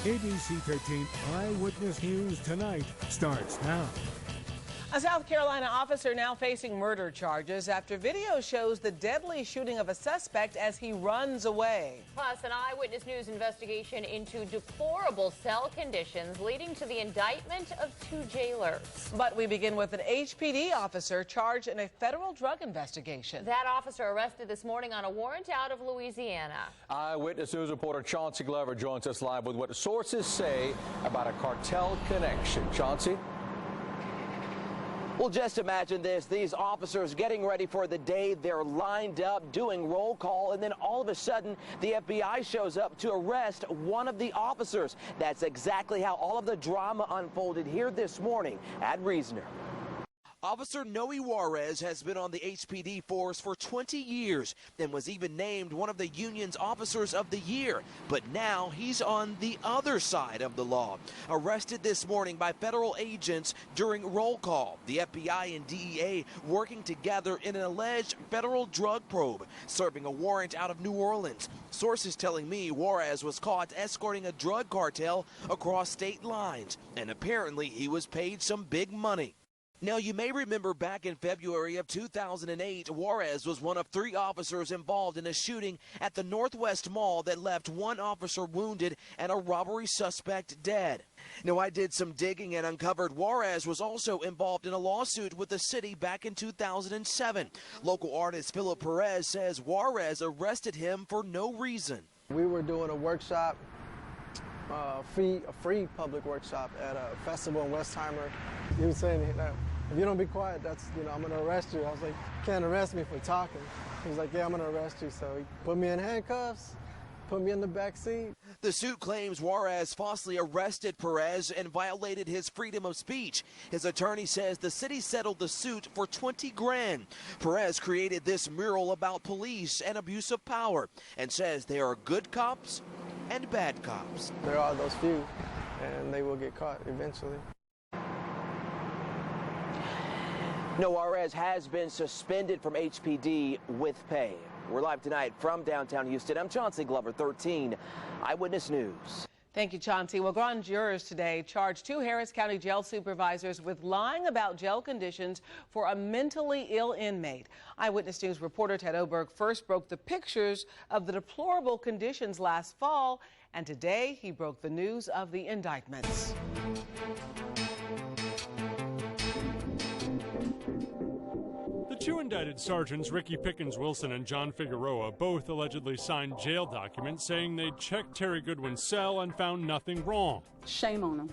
ABC 13 Eyewitness News Tonight starts now. A South Carolina officer now facing murder charges after video shows the deadly shooting of a suspect as he runs away. Plus, an Eyewitness News investigation into deplorable cell conditions leading to the indictment of 2 jailers. But we begin with an HPD officer charged in a federal drug investigation. That officer arrested this morning on a warrant out of Louisiana. Eyewitness News reporter Chauncey Glover joins us live with what sources say about a cartel connection. Chauncey? Well, just imagine this. These officers getting ready for the day. They're lined up doing roll call, and then all of a sudden the FBI shows up to arrest one of the officers. That's exactly how all of the drama unfolded here this morning at Reasoner. Officer Noe Juarez has been on the HPD force for 20 years and was even named one of the union's Officers of the Year. But now he's on the other side of the law. Arrested this morning by federal agents during roll call. The FBI and DEA working together in an alleged federal drug probe, serving a warrant out of New Orleans. Sources telling me Juarez was caught escorting a drug cartel across state lines, and apparently he was paid some big money. Now, you may remember back in February of 2008, Juarez was one of 3 officers involved in a shooting at the Northwest Mall that left 1 officer wounded and a robbery suspect dead. Now, I did some digging and uncovered Juarez was also involved in a lawsuit with the city back in 2007. Local artist Philip Perez says Juarez arrested him for no reason. We were doing a workshop, a free public workshop at a festival in Westheimer. He was saying that if you don't be quiet, I'm going to arrest you. I was like, you can't arrest me for talking. He was like, yeah, I'm going to arrest you. So he put me in handcuffs, put me in the back seat. The suit claims Juarez falsely arrested Perez and violated his freedom of speech. His attorney says the city settled the suit for $20 grand. Perez created this mural about police and abuse of power and says there are good cops and bad cops. There are those few, and they will get caught eventually. No, Juarez has been suspended from HPD with pay. We're live tonight from downtown Houston. I'm Chauncey Glover, 13 Eyewitness News. Thank you, Chauncey. Well, grand jurors today charged 2 Harris County jail supervisors with lying about jail conditions for a mentally ill inmate. Eyewitness News reporter Ted Oberg first broke the pictures of the deplorable conditions last fall, and today he broke the news of the indictments. The 2 indicted sergeants, Ricky Pickens Wilson and John Figueroa, both allegedly signed jail documents saying they'd checked Terry Goodwin's cell and found nothing wrong. Shame on them.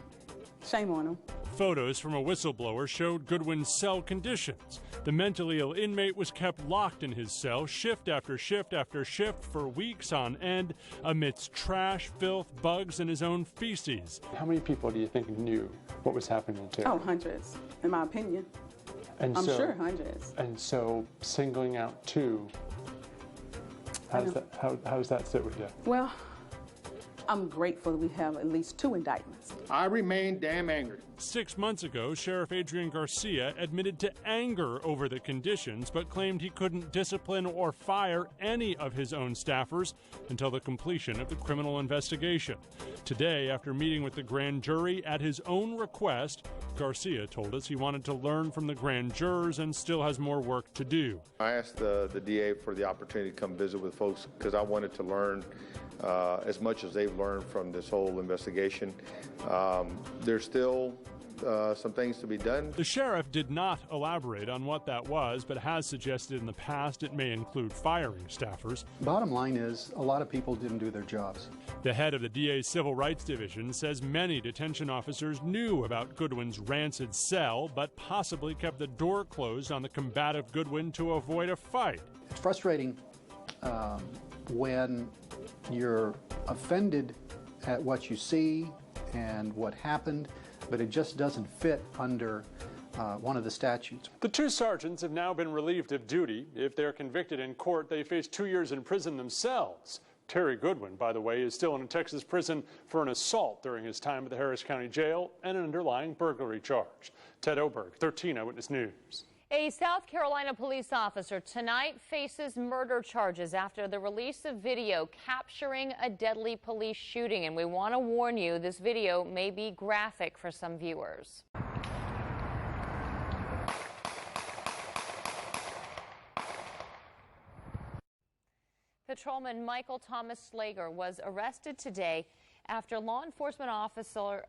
Shame on them. Photos from a whistleblower showed Goodwin's cell conditions. The mentally ill inmate was kept locked in his cell shift after shift after shift for weeks on end amidst trash, filth, bugs, and his own feces. How many people do you think knew what was happening to Terry? Oh, hundreds, in my opinion. I'm sure hundreds. And so singling out 2, how does that sit with you? Well, I'm grateful that we have at least 2 indictments. I remain damn angry. 6 months ago, Sheriff Adrian Garcia admitted to anger over the conditions, but claimed he couldn't discipline or fire any of his own staffers until the completion of the criminal investigation. Today, after meeting with the grand jury at his own request, Garcia told us he wanted to learn from the grand jurors and still has more work to do. I asked the DA for the opportunity to come visit with folks because I wanted to learn as much as they've learned from this whole investigation. There's still some things to be done. The sheriff did not elaborate on what that was, but has suggested in the past it may include firing staffers. Bottom line is, a lot of people didn't do their jobs. The head of the DA's Civil Rights Division says many detention officers knew about Goodwin's rancid cell, but possibly kept the door closed on the combative Goodwin to avoid a fight. It's frustrating when you're offended at what you see and what happened, but it just doesn't fit under one of the statutes. The 2 sergeants have now been relieved of duty. If they're convicted in court, they face 2 years in prison themselves. Terry Goodwin, by the way, is still in a Texas prison for an assault during his time at the Harris County Jail and an underlying burglary charge. Ted Oberg, 13 Eyewitness News. A South Carolina police officer tonight faces murder charges after the release of video capturing a deadly police shooting. And we want to warn you, this video may be graphic for some viewers. Patrolman Michael Thomas Slager was arrested today after law enforcement officers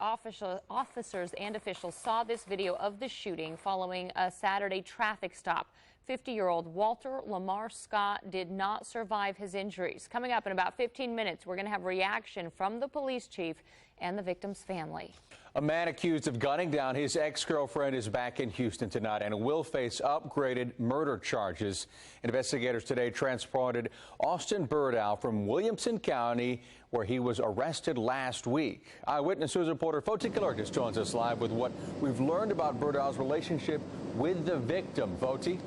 and officials saw this video of the shooting following a Saturday traffic stop. 50-year-old Walter Lamar Scott did not survive his injuries. Coming up in about 15 minutes, we're going to have reaction from the police chief and the victim's family. A man accused of gunning down his ex-girlfriend is back in Houston tonight and will face upgraded murder charges. Investigators today transported Austin Burdow from Williamson County, where he was arrested last week. Eyewitness News reporter Foti Kalurgis joins us live with what we've learned about Burdow's relationship with the victim. Foti?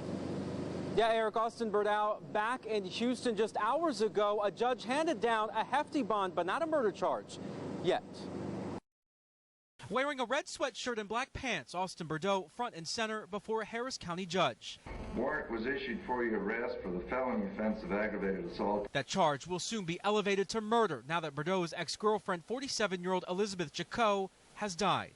Yeah, Eric, Austin Burdow back in Houston just hours ago. A judge handed down a hefty bond, but not a murder charge yet. Wearing a red sweatshirt and black pants, Austin Burdow front and center before a Harris County judge. Warrant was issued for your arrest for the felony offense of aggravated assault. That charge will soon be elevated to murder now that Burdow's ex-girlfriend, 47-year-old Elizabeth Jaco, has died.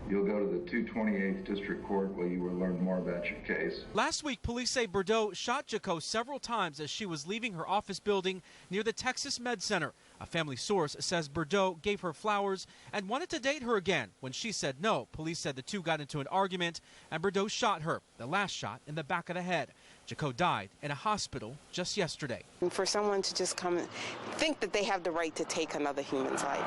You'll go to the 228th District Court where you will learn more about your case. Last week, police say Burdow shot Jaco several times as she was leaving her office building near the Texas Med Center. A family source says Burdow gave her flowers and wanted to date her again. When she said no, police said the two got into an argument and Burdow shot her, the last shot in the back of the head. Jaco died in a hospital just yesterday. And for someone to just come and think that they have the right to take another human's life,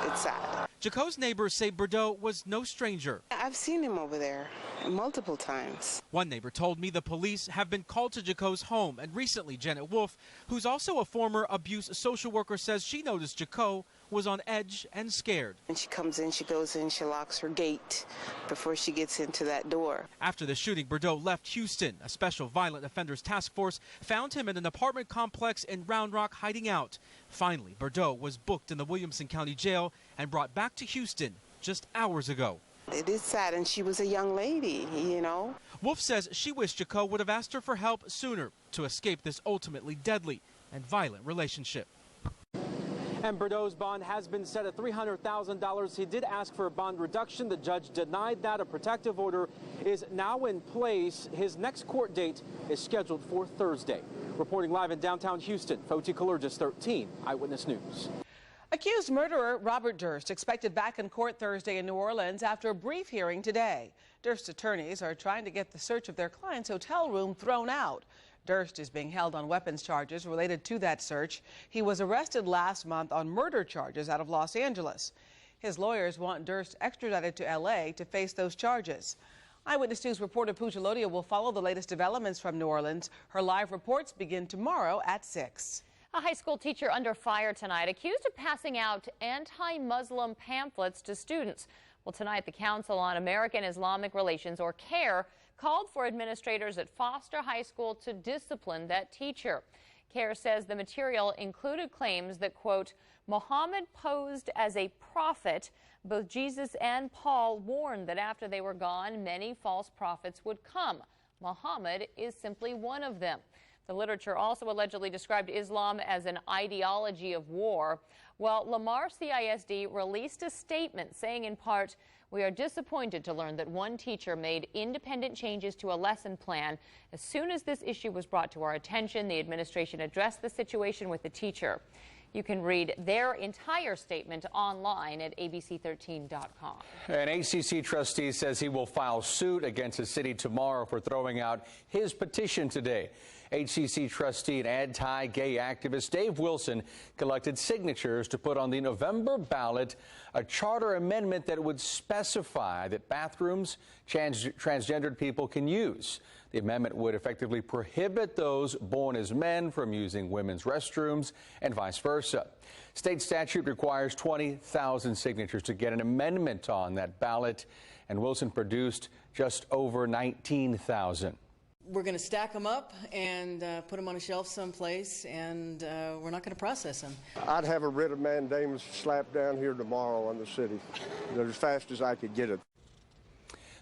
it's sad. Jaco's neighbors say Burdow was no stranger. I've seen him over there multiple times. One neighbor told me the police have been called to Jaco's home, and recently Janet Wolf, who's also a former abuse social worker, says she noticed Jaco was on edge and scared. When she comes in, she goes in, she locks her gate before she gets into that door. After the shooting, Burdow left Houston. A special violent offenders task force found him in an apartment complex in Round Rock hiding out. Finally, Burdow was booked in the Williamson County Jail and brought back to Houston just hours ago. It is sad, and she was a young lady, you know. Wolf says she wished Jaco would have asked her for help sooner to escape this ultimately deadly and violent relationship. And Burdow's bond has been set at $300,000. He did ask for a bond reduction. The judge denied that. A protective order is now in place. His next court date is scheduled for Thursday. Reporting live in downtown Houston, Foti Kalurgis, 13 Eyewitness News. Accused murderer Robert Durst expected back in court Thursday in New Orleans after a brief hearing today. Durst's attorneys are trying to get the search of their client's hotel room thrown out. Durst is being held on weapons charges related to that search. He was arrested last month on murder charges out of Los Angeles. His lawyers want Durst extradited to L.A. to face those charges. Eyewitness News reporter Pooja Lodia will follow the latest developments from New Orleans. Her live reports begin tomorrow at 6. A high school teacher under fire tonight, accused of passing out anti-Muslim pamphlets to students. Well, tonight the Council on American Islamic Relations, or CARE, called for administrators at Foster High School to discipline that teacher. CARE says the material included claims that, quote, Muhammad posed as a prophet. Both Jesus and Paul warned that after they were gone, many false prophets would come. Muhammad is simply one of them. The literature also allegedly described Islam as an ideology of war. Well, Lamar CISD released a statement saying in part, we are disappointed to learn that one teacher made independent changes to a lesson plan. As soon as this issue was brought to our attention, the administration addressed the situation with the teacher. You can read their entire statement online at abc13.com. An ACC trustee says he will file suit against the city tomorrow for throwing out his petition today. HCC trustee and anti-gay activist Dave Wilson collected signatures to put on the November ballot a charter amendment that would specify that bathrooms transgendered people can use. The amendment would effectively prohibit those born as men from using women's restrooms and vice versa. State statute requires 20,000 signatures to get an amendment on that ballot, and Wilson produced just over 19,000. We're going to stack them up and put them on a shelf someplace, and we're not going to process them. I'd have a writ of mandamus slapped down here tomorrow on the city as fast as I could get it.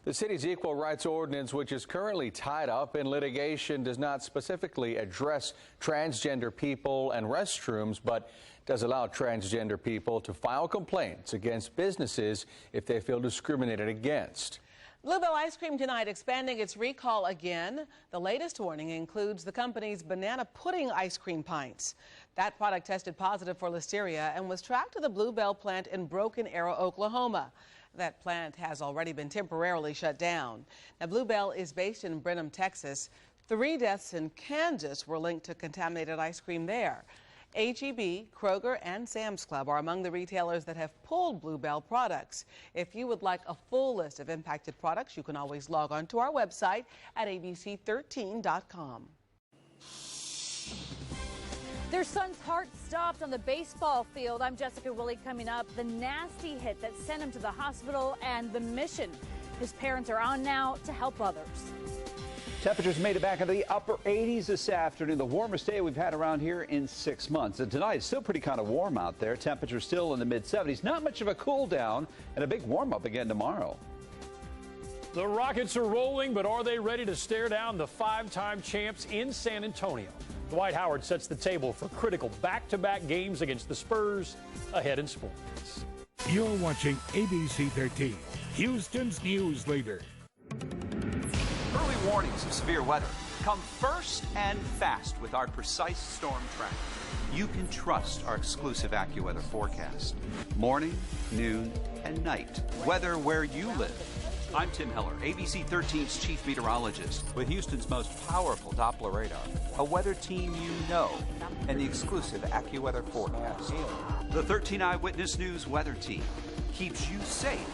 The city's equal rights ordinance, which is currently tied up in litigation, does not specifically address transgender people and restrooms, but does allow transgender people to file complaints against businesses if they feel discriminated against. Bluebell Ice Cream tonight expanding its recall again. The latest warning includes the company's banana pudding ice cream pints. That product tested positive for listeria and was tracked to the Bluebell plant in Broken Arrow, Oklahoma. That plant has already been temporarily shut down. Now, Bluebell is based in Brenham, Texas. 3 deaths in Kansas were linked to contaminated ice cream there. H-E-B, Kroger, and Sam's Club are among the retailers that have pulled Bluebell products. If you would like a full list of impacted products, you can always log on to our website at abc13.com. Their son's heart stopped on the baseball field. I'm Jessica Willie. Coming up, the nasty hit that sent him to the hospital and the mission his parents are on now to help others. Temperatures made it back into the upper 80s this afternoon, the warmest day we've had around here in 6 months. And tonight it's still pretty kind of warm out there. Temperatures still in the mid-70s. Not much of a cool down, and a big warm up again tomorrow. The Rockets are rolling, but are they ready to stare down the 5-time champs in San Antonio? Dwight Howard sets the table for critical back-to-back games against the Spurs ahead in sports. You're watching ABC 13, Houston's news leader. Early warnings of severe weather come first and fast with our precise storm track. You can trust our exclusive AccuWeather forecast. Morning, noon, and night. Weather where you live. I'm Tim Heller, ABC 13's chief meteorologist, with Houston's most powerful Doppler radar, a weather team you know, and the exclusive AccuWeather forecast. The 13 Eyewitness News weather team keeps you safe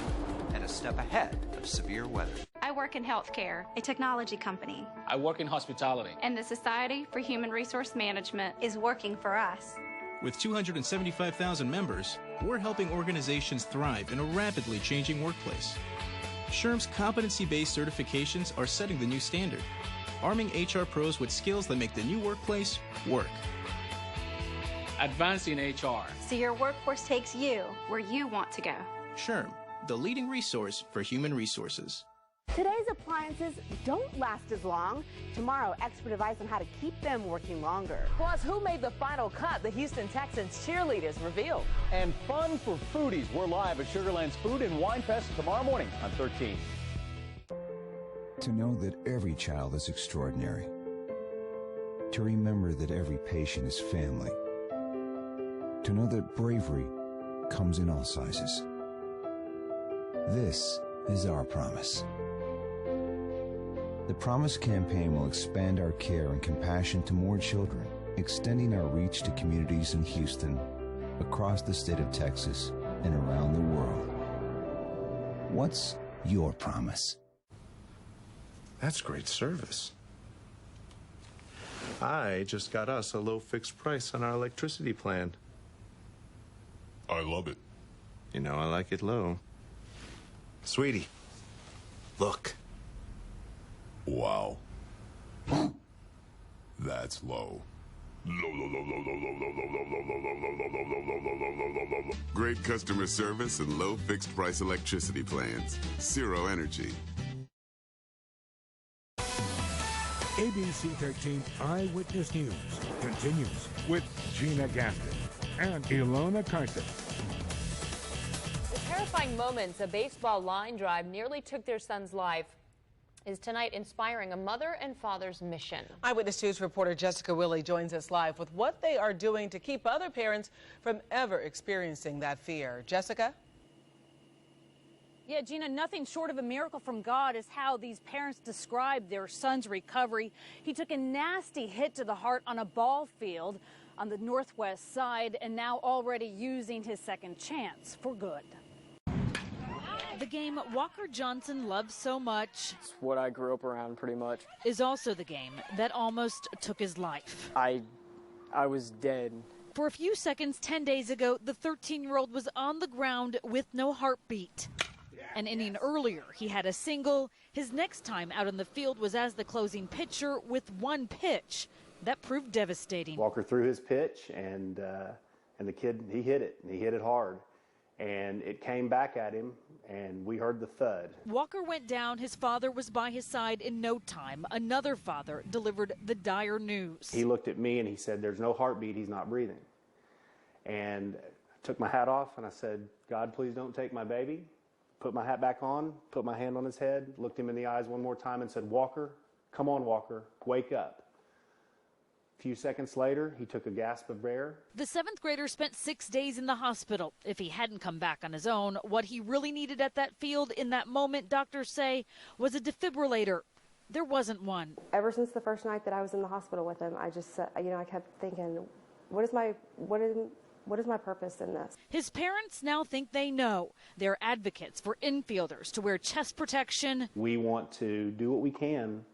and a step ahead of severe weather. I work in healthcare, a technology company. I work in hospitality. And the Society for Human Resource Management is working for us. With 275,000 members, we're helping organizations thrive in a rapidly changing workplace. SHRM's competency-based certifications are setting the new standard, arming HR pros with skills that make the new workplace work. Advancing HR. So your workforce takes you where you want to go. SHRM, the leading resource for human resources. Today's appliances don't last as long. Tomorrow, expert advice on how to keep them working longer. Plus, who made the final cut? The Houston Texans cheerleaders revealed. And fun for foodies. We're live at Sugar Land's Food and Wine Fest tomorrow morning on 13. To know that every child is extraordinary. To remember that every patient is family. To know that bravery comes in all sizes. This is our promise. The Promise campaign will expand our care and compassion to more children, extending our reach to communities in Houston, across the state of Texas, and around the world. What's your promise? That's great service. I just got us a low fixed price on our electricity plan. I love it. You know I like it low. Sweetie, look. Wow. That's low. Great customer service and low fixed price electricity plans. Zero Energy. ABC 13 Eyewitness News continues with Gina Gaston and Ilona Carson. The terrifying moments a baseball line drive nearly took their son's life is tonight inspiring a mother and father's mission. Eyewitness News reporter Jessica Willie joins us live with what they are doing to keep other parents from ever experiencing that fear. Jessica? Yeah, Gina, nothing short of a miracle from God is how these parents describe their son's recovery. He took a nasty hit to the heart on a ball field on the northwest side and now already using his second chance for good. The game Walker Johnson loves so much. It's what I grew up around pretty much. Is also the game that almost took his life. I was dead. For a few seconds 10 days ago, the 13-year-old was on the ground with no heartbeat. An inning earlier, he had a single. His next time out on the field was as the closing pitcher with one pitch. That proved devastating. Walker threw his pitch, and the kid, he hit it, and he hit it hard. and it came back at him, and we heard the thud. Walker went down. His father was by his side in no time. Another father delivered the dire news. He looked at me and he said, "There's no heartbeat, he's not breathing." And I took my hat off and I said, "God, please don't take my baby." Put my hat back on, put my hand on his head, looked him in the eyes one more time and said, "Walker, come on, Walker, wake up." A few seconds later, he took a gasp of air. The 7th grader spent 6 days in the hospital. If he hadn't come back on his own, what he really needed at that field in that moment, doctors say, was a defibrillator. There wasn't one. Ever since the first night that I was in the hospital with him, I just, I kept thinking, what is my purpose in this? His parents now think they know. They're advocates for infielders to wear chest protection. We want to do what we can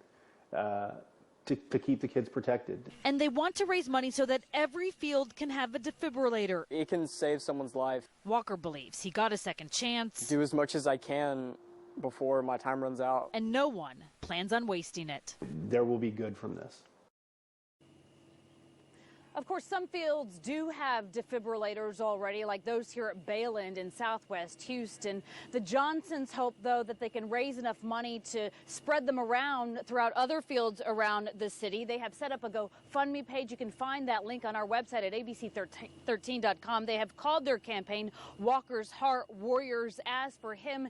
to keep the kids protected. And they want to raise money so that every field can have a defibrillator. It can save someone's life. Walker believes he got a second chance. Do as much as I can before my time runs out. And no one plans on wasting it. There will be good from this. Of course, some fields do have defibrillators already, like those here at Bayland in southwest Houston. The Johnsons hope, though, that they can raise enough money to spread them around throughout other fields around the city. They have set up a GoFundMe page. You can find that link on our website at abc13.com. They have called their campaign Walker's Heart Warriors. As for him,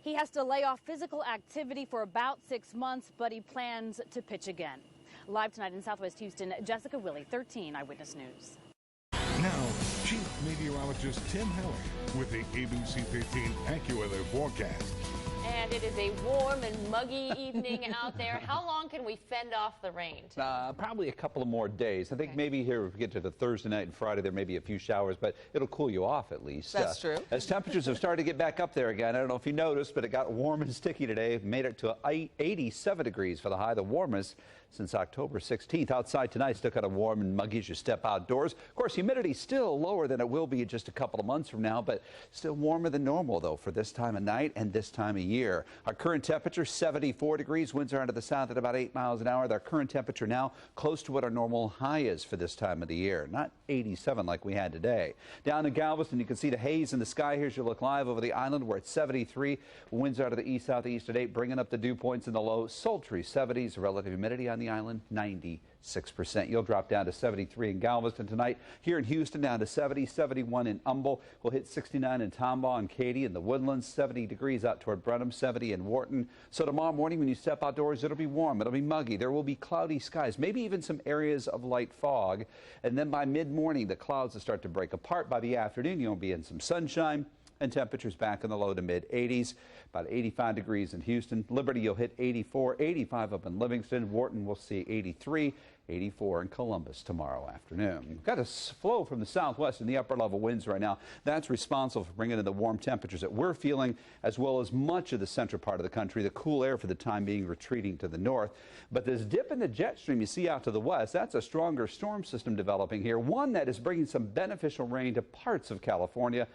he has to lay off physical activity for about 6 months, but he plans to pitch again. Live tonight in southwest Houston, Jessica Willey, 13 Eyewitness News. Now, Chief Meteorologist Tim Heller with the ABC 13 AccuWeather forecast. And it is a warm and muggy evening out there. How long can we fend off the rain? Probably a couple of more days. I think maybe here, if we get to the Thursday night and Friday, there may be a few showers, but it'll cool you off at least. That's true. As temperatures have started to get back up there again, I don't know if you noticed, but it got warm and sticky today. Made it to 87 degrees for the high, the warmest since October 16th. Outside tonight, still kind of warm and muggy as you step outdoors. Of course, humidity still lower than it will be in just a couple of months from now, but still warmer than normal, though, for this time of night and this time of year. Our current temperature, 74 degrees. Winds are out of the south at about 8 miles an hour. Our current temperature now close to what our normal high is for this time of the year. Not 87 like we had today. Down in Galveston, you can see the haze in the sky here as you look live over the island. We're at 73. Winds out of the east-southeast at 8, bringing up the dew points in the low. Sultry 70s. Relative humidity on the island, 96%. You'll drop down to 73 in Galveston tonight. Here in Houston, down to 70, 71 in Humble. We'll hit 69 in Tomball and Katy in the Woodlands, 70 degrees out toward Brenham, 70 in Wharton. So tomorrow morning when you step outdoors, it'll be warm. It'll be muggy. There will be cloudy skies, maybe even some areas of light fog. And then by mid-morning, the clouds will start to break apart. By the afternoon, you'll be in some sunshine. And temperatures back in the low to mid 80s, about 85 degrees in Houston. Liberty, you'll hit 84, 85 up in Livingston. Wharton, will see 83, 84 in Columbus tomorrow afternoon. We've got a flow from the southwest in the upper level winds right now. That's responsible for bringing in the warm temperatures that we're feeling, as well as much of the central part of the country. The cool air for the time being retreating to the north. But this dip in the jet stream you see out to the west, that's a stronger storm system developing here, one that is bringing some beneficial rain to parts of California.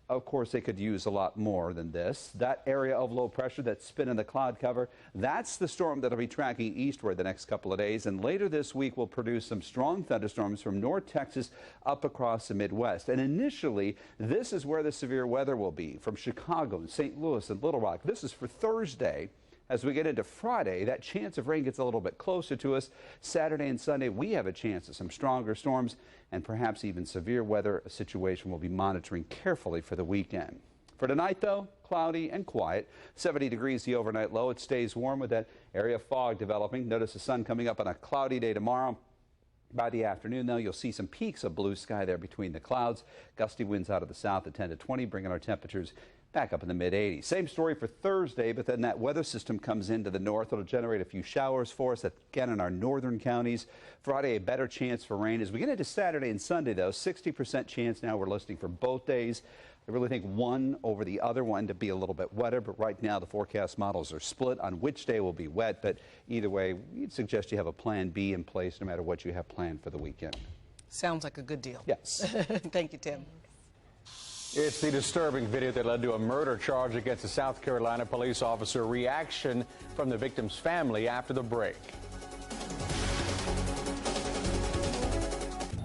Of course, they could use a lot more than this. That area of low pressure that's spinning the cloud cover, that's the storm that'll be tracking eastward the next couple of days. And later this week will produce some strong thunderstorms from North Texas up across the Midwest. And initially, this is where the severe weather will be, from Chicago and St. Louis and Little Rock. This is for Thursday. As we get into Friday, that chance of rain gets a little bit closer to us. Saturday and Sunday, we have a chance of some stronger storms and perhaps even severe weather, a situation we'll be monitoring carefully for the weekend. For tonight, though, cloudy and quiet. 70 degrees the overnight low. It stays warm with that area of fog developing. Notice the sun coming up on a cloudy day tomorrow. By the afternoon, though, you'll see some peaks of blue sky there between the clouds. Gusty winds out of the south at 10 to 20, bringing our temperatures back up in the mid-80s. Same story for Thursday, but then that weather system comes into the north. It'll generate a few showers for us, again, in our northern counties. Friday, a better chance for rain. As we get into Saturday and Sunday, though, 60% chance now we're listing for both days. I really think one over the other one to be a little bit wetter, but right now the forecast models are split on which day will be wet. But either way, we'd suggest you have a plan B in place no matter what you have planned for the weekend. Sounds like a good deal. Yes. Thank you, Tim. It's the disturbing video that led to a murder charge against a South Carolina police officer. Reaction from the victim's family after the break.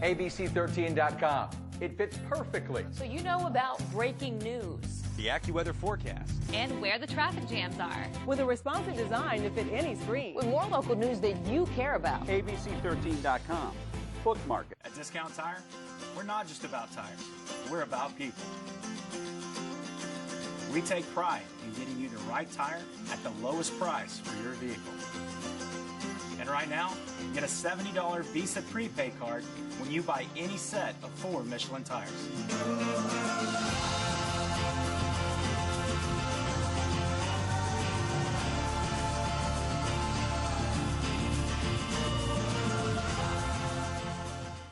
ABC13.com. it fits perfectly. So you know about breaking news. The AccuWeather forecast. And where the traffic jams are. With a responsive design to fit any screen. With more local news that you care about. abc13.com. Bookmark it. At Discount Tire, we're not just about tires. We're about people. We take pride in getting you the right tire at the lowest price for your vehicle. And right now, get a $70 Visa prepaid card when you buy any set of 4 Michelin tires.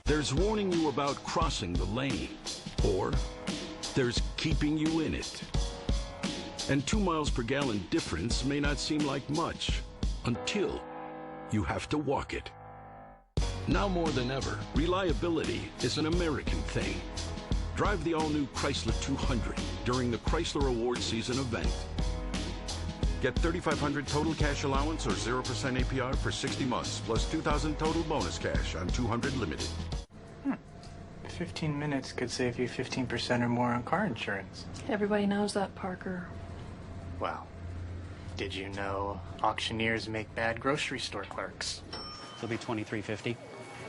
There's warning you about crossing the lane, or there's keeping you in it. And 2 miles per gallon difference may not seem like much until you have to walk it. Now more than ever, reliability is an American thing. Drive the all-new Chrysler 200 during the Chrysler Awards Season event. Get $3,500 total cash allowance or 0% APR for 60 months, plus $2,000 total bonus cash on 200 Limited. 15 minutes could save you 15% or more on car insurance. Everybody knows that, Parker. Well, did you know auctioneers make bad grocery store clerks? It'll be $23.50.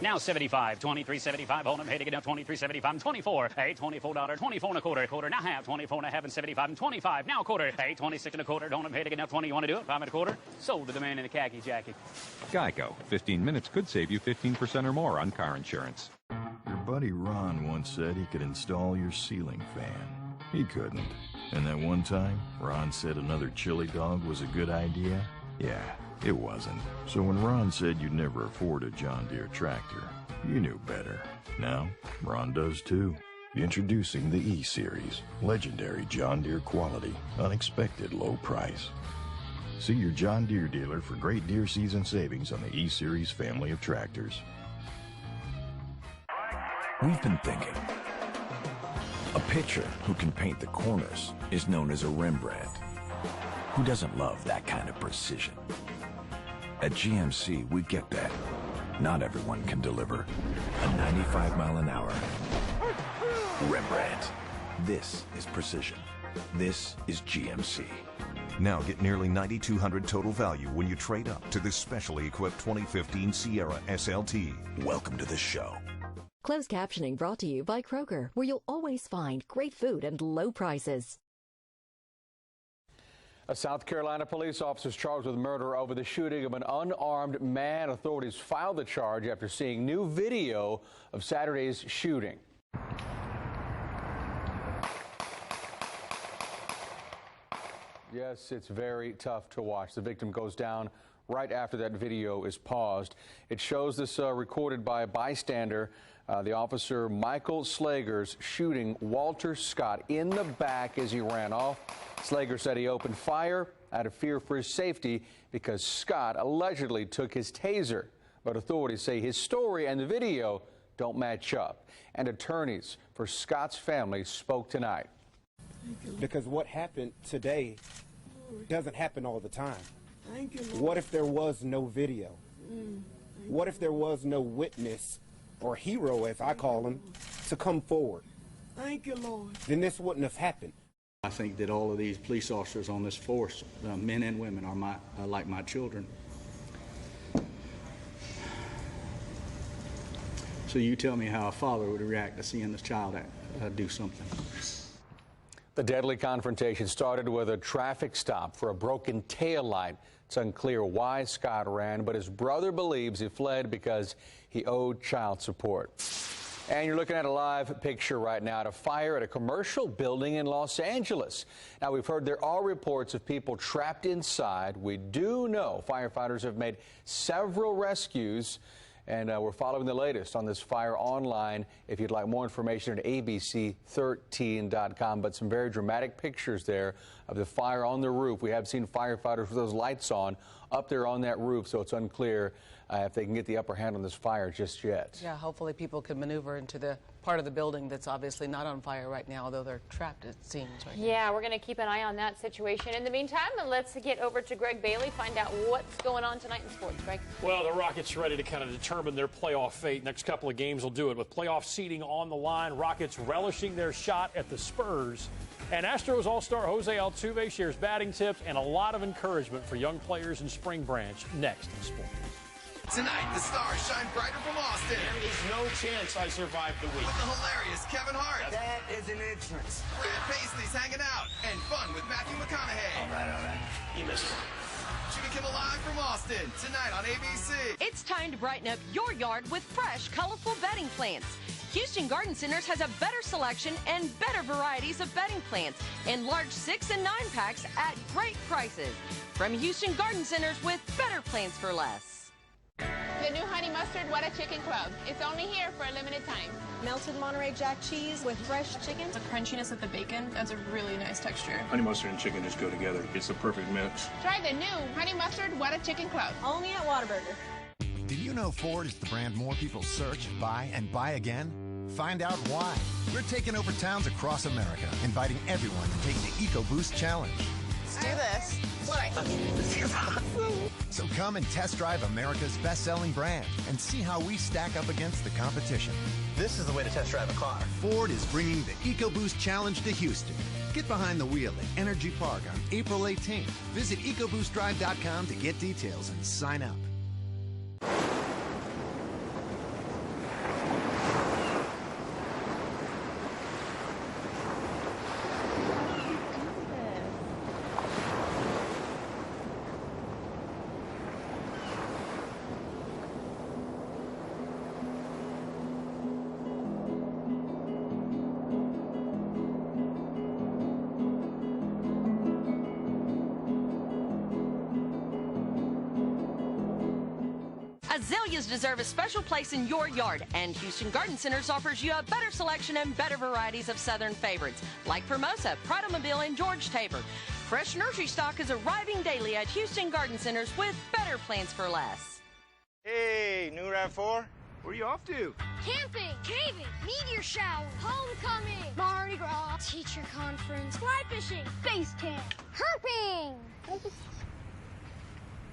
Now 75, 23.75. Hold them, hey to get down 23.75, 24, hey, $24, 24 and a quarter, now half, 24 and a half and 75 and 25. Now quarter, hey, 26 and a quarter. Hold them, hey to get down 20. You want to do it? 5 and a quarter. Sold to the man in the khaki jacket. Geico. 15 minutes could save you 15% or more on car insurance. Your buddy Ron once said he could install your ceiling fan. He couldn't. And that one time, Ron said another chili dog was a good idea? Yeah, it wasn't. So when Ron said you'd never afford a John Deere tractor, you knew better. Now, Ron does too. Introducing the E-Series. Legendary John Deere quality. Unexpected low price. See your John Deere dealer for great deer season savings on the E-Series family of tractors. We've been thinking. A pitcher who can paint the corners is known as a Rembrandt. Who doesn't love that kind of precision? At GMC, we get that. Not everyone can deliver a 95-mile-an-hour Rembrandt. This is precision. This is GMC. Now get nearly $9,200 total value when you trade up to this specially equipped 2015 Sierra SLT. Welcome to the show. Closed captioning brought to you by Kroger, where you'll always find great food and low prices. A South Carolina police officer is charged with murder over the shooting of an unarmed man. Authorities filed the charge after seeing new video of Saturday's shooting. Yes, it's very tough to watch. The victim goes down right after that video is paused. It shows this recorded by a bystander. The officer, Michael Slagers, shooting Walter Scott in the back as he ran off. Slager said he opened fire out of fear for his safety because Scott allegedly took his taser. But authorities say his story and the video don't match up. And attorneys for Scott's family spoke tonight. Because what happened today doesn't happen all the time. What if there was no video? What if there was no witness or hero, as I call him, to come forward? Thank you, Lord. Then this wouldn't have happened. I think that all of these police officers on this force, men and women, are like my children. So you tell me how a father would react to seeing this child do something. The deadly confrontation started with a traffic stop for a broken taillight. It's unclear why Scott ran, but his brother believes he fled because he owed child support. And you're looking at a live picture right now at a fire at a commercial building in Los Angeles. Now, we've heard there are reports of people trapped inside. We do know firefighters have made several rescues, and we're following the latest on this fire online. If you'd like more information at abc13.com, but some very dramatic pictures there of the fire on the roof. We have seen firefighters with those lights on up there on that roof, so it's unclear if they can get the upper hand on this fire just yet. Yeah, hopefully people can maneuver into the part of the building that's obviously not on fire right now, although they're trapped, it seems. Right now. We're going to keep an eye on that situation. In the meantime, let's get over to Greg Bailey, find out what's going on tonight in sports. Greg? Well, the Rockets are ready to kind of determine their playoff fate. Next couple of games will do it. With playoff seeding on the line, Rockets relishing their shot at the Spurs. And Astros All-Star Jose Altuve shares batting tips and a lot of encouragement for young players in Spring Branch next in sports. Tonight, the stars shine brighter from Austin. There is no chance I survive the week. With the hilarious Kevin Hart. That is an entrance. Brad Paisley's hanging out. And fun with Matthew McConaughey. All right. You missed it. Jimmy Kimmel Live from Austin, tonight on ABC. It's time to brighten up your yard with fresh, colorful bedding plants. Houston Garden Centers has a better selection and better varieties of bedding plants in large 6 and 9 packs at great prices. From Houston Garden Centers with better plants for less. The new Honey Mustard What a Chicken Club. It's only here for a limited time. Melted Monterey Jack cheese with fresh chicken. The crunchiness of the bacon adds a really nice texture. Honey mustard and chicken just go together. It's a perfect mix. Try the new Honey Mustard What a Chicken Club. Only at Whataburger. Did you know Ford is the brand more people search, buy, and buy again? Find out why. We're taking over towns across America, inviting everyone to take the EcoBoost Challenge. Let's do this. So come and test drive America's best-selling brand and see how we stack up against the competition. This is the way to test drive a car. Ford is bringing the EcoBoost Challenge to Houston. Get behind the wheel at Energy Park on April 18th. Visit EcoBoostDrive.com to get details and sign up. Azaleas deserve a special place in your yard, and Houston Garden Centers offers you a better selection and better varieties of southern favorites, like Formosa, Pradomobile, and George Tabor. Fresh nursery stock is arriving daily at Houston Garden Centers with better plants for less. Hey, new RAV4? Where are you off to? Camping, caving, meteor shower, homecoming, Mardi Gras, teacher conference, fly fishing, base camp, herping.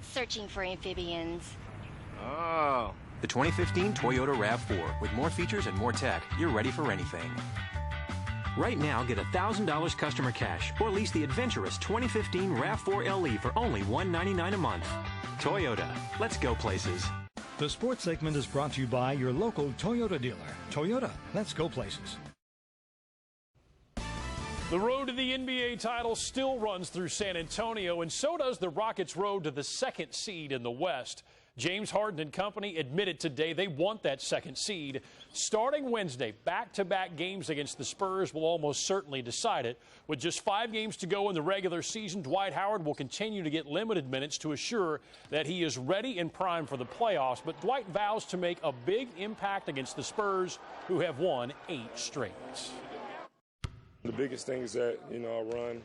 Searching for amphibians. Oh. The 2015 Toyota RAV4. With more features and more tech, you're ready for anything. Right now, get $1,000 customer cash or lease the adventurous 2015 RAV4 LE for only $199 a month. Toyota. Let's go places. The sports segment is brought to you by your local Toyota dealer. Toyota. Let's go places. The road to the NBA title still runs through San Antonio, and so does the Rockets' road to the second seed in the West. James Harden and company admitted today they want that second seed. Starting Wednesday, back-to-back games against the Spurs will almost certainly decide it. With just 5 games to go in the regular season, Dwight Howard will continue to get limited minutes to assure that he is ready and primed for the playoffs. But Dwight vows to make a big impact against the Spurs, who have won 8 straight. The biggest thing is that, I run,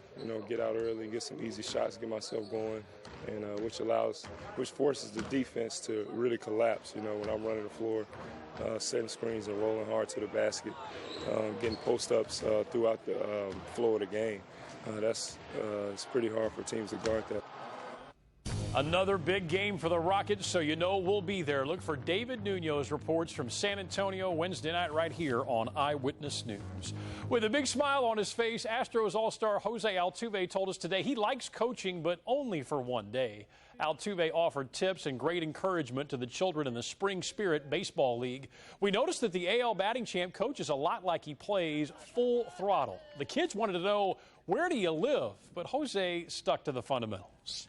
get out early, get some easy shots, get myself going, and which forces the defense to really collapse, when I'm running the floor, setting screens and rolling hard to the basket, getting post-ups throughout the flow of the game. It's pretty hard for teams to guard that. Another big game for the Rockets, so we'll be there. Look for David Nuno's reports from San Antonio Wednesday night right here on Eyewitness News. With a big smile on his face, Astros All-Star Jose Altuve told us today he likes coaching, but only for one day. Altuve offered tips and great encouragement to the children in the Spring Spirit Baseball League. We noticed that the AL batting champ coaches a lot like he plays, full throttle. The kids wanted to know, where do you live? But Jose stuck to the fundamentals.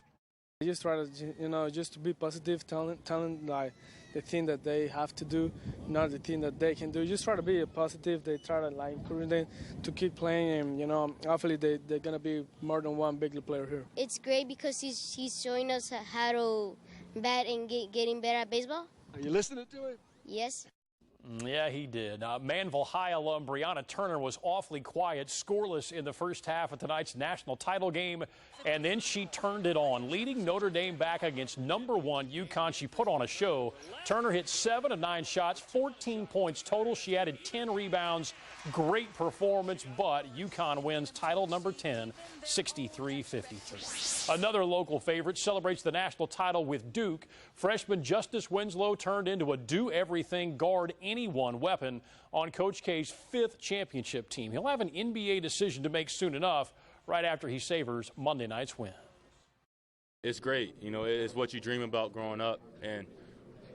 I just try to, just to be positive, telling like the thing that they have to do, not the thing that they can do. Just try to be positive. They try to encourage them to keep playing, and hopefully they're gonna be more than one big league player here. It's great because he's showing us how to bat and getting better at baseball. Are you listening to it? Yes. Yeah, he did. Manville High alum Brianna Turner was awfully quiet, scoreless in the first half of tonight's national title game, and then she turned it on, leading Notre Dame back against #1 UConn. She put on a show. Turner hit 7 of 9 shots, 14 points total. She added 10 rebounds. Great performance, but UConn wins title number 10, 63-53. Another local favorite celebrates the national title with Duke. Freshman Justice Winslow turned into a do-everything guard anyone weapon on Coach K's 5th championship team. He'll have an NBA decision to make soon enough, right after he savors Monday night's win. It's great. You know, it's what you dream about growing up. And,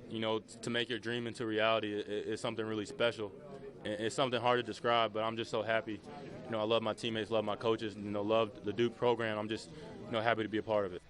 you know, to make your dream into reality is something really special. And it's something hard to describe, but I'm just so happy. You know, I love my teammates, love my coaches, you know, love the Duke program. I'm just, you know, happy to be a part of it.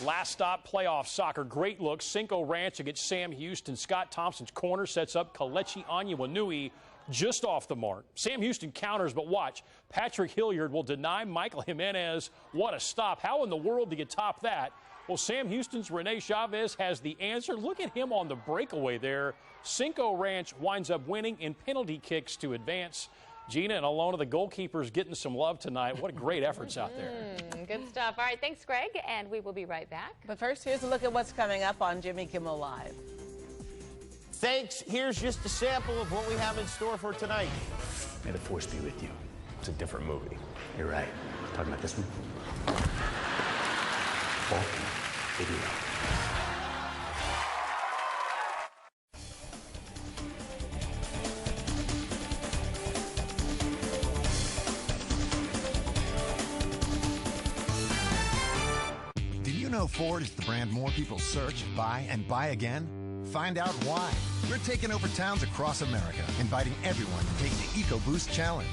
Last stop, playoff soccer. Great look. Cinco Ranch against Sam Houston. Scott Thompson's corner sets up Kelechi Onyenwere just off the mark. Sam Houston counters, but watch. Patrick Hilliard will deny Michael Jimenez. What a stop. How in the world do you top that? Well, Sam Houston's Rene Chavez has the answer. Look at him on the breakaway there. Cinco Ranch winds up winning in penalty kicks to advance. Gina and Alona, the goalkeepers, getting some love tonight. What great efforts out there. Good stuff. All right, thanks, Greg, and we will be right back. But first, here's a look at what's coming up on Jimmy Kimmel Live. Thanks. Here's just a sample of what we have in store for tonight. May the Force be with you. It's a different movie. You're right. Talking about this one? Bulky video. Did you know Ford is the brand more people search, buy, and buy again? Find out why. We're taking over towns across America, inviting everyone to take the EcoBoost Challenge.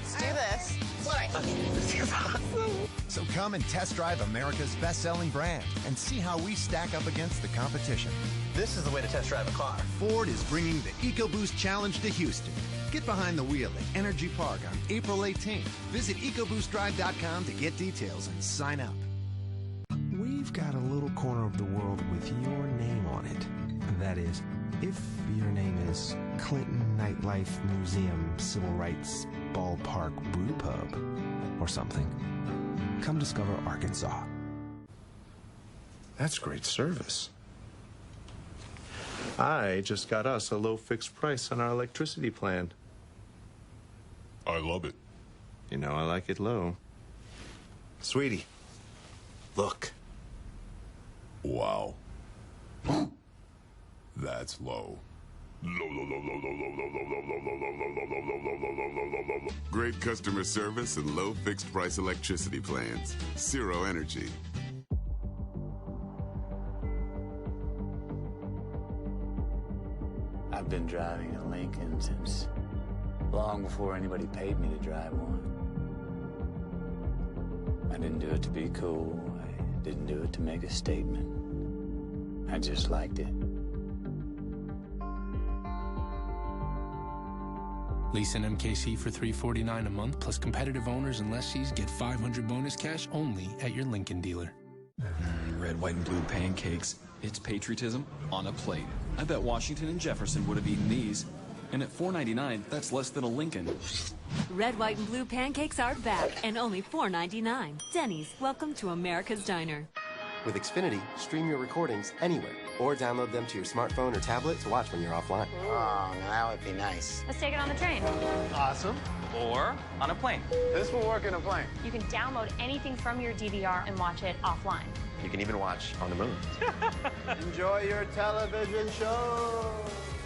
Let's do this. So come and test drive America's best-selling brand and see how we stack up against the competition. This is the way to test drive a car. Ford is bringing the EcoBoost Challenge to Houston. Get behind the wheel at Energy Park on April 18th. Visit EcoBoostDrive.com to get details and sign up. We've got a little corner of the world with your name on it. That is, if your name is Clinton Nightlife Museum Civil Rights Ballpark Brew Pub or something. Come discover Arkansas. That's great service. I just got us a low fixed price on our electricity plan. I love it. You know, I like it low. Sweetie, look. Wow. That's low. Great customer service and low fixed price electricity plans. Zero Energy. I've been driving a Lincoln since long before anybody paid me to drive one. I didn't do it to be cool. I didn't do it to make a statement. I just liked it. Lease an MKC for $349 a month, plus competitive owners and lessees get $500 bonus cash only at your Lincoln dealer. Red, white, and blue pancakes. It's patriotism on a plate. I bet Washington and Jefferson would have eaten these. And at $4.99, that's less than a Lincoln. Red, white, and blue pancakes are back and only $4.99. Denny's, welcome to America's Diner. With Xfinity, stream your recordings anywhere or download them to your smartphone or tablet to watch when you're offline. Oh, now that would be nice. Let's take it on the train. Awesome. Or on a plane. This will work in a plane. You can download anything from your DVR and watch it offline. You can even watch on the moon. Enjoy your television show.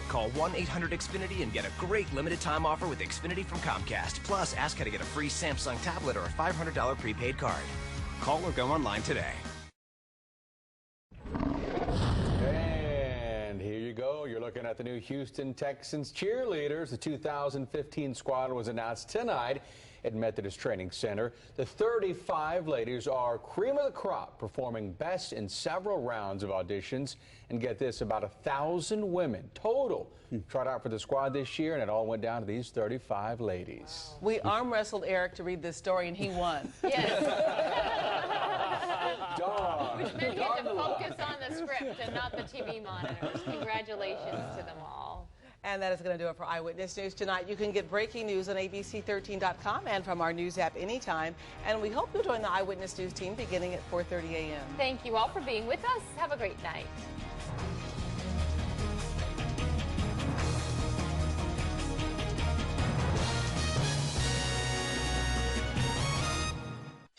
Call 1-800-XFINITY and get a great limited-time offer with Xfinity from Comcast. Plus, ask how to get a free Samsung tablet or a $500 prepaid card. Call or go online today. And here you go. You're looking at the new Houston Texans cheerleaders. The 2015 squad was announced tonight at Methodist Training Center. The 35 ladies are cream of the crop, performing best in several rounds of auditions. And get this, about 1,000 women total tried out for the squad this year, and it all went down to these 35 ladies. We arm wrestled Eric to read this story, and he won. Yes. Which meant you had to focus on the script and not the TV monitors. Congratulations to them all. And that is going to do it for Eyewitness News tonight. You can get breaking news on abc13.com and from our news app anytime. And we hope you'll join the Eyewitness News team beginning at 4:30 a.m. Thank you all for being with us. Have a great night.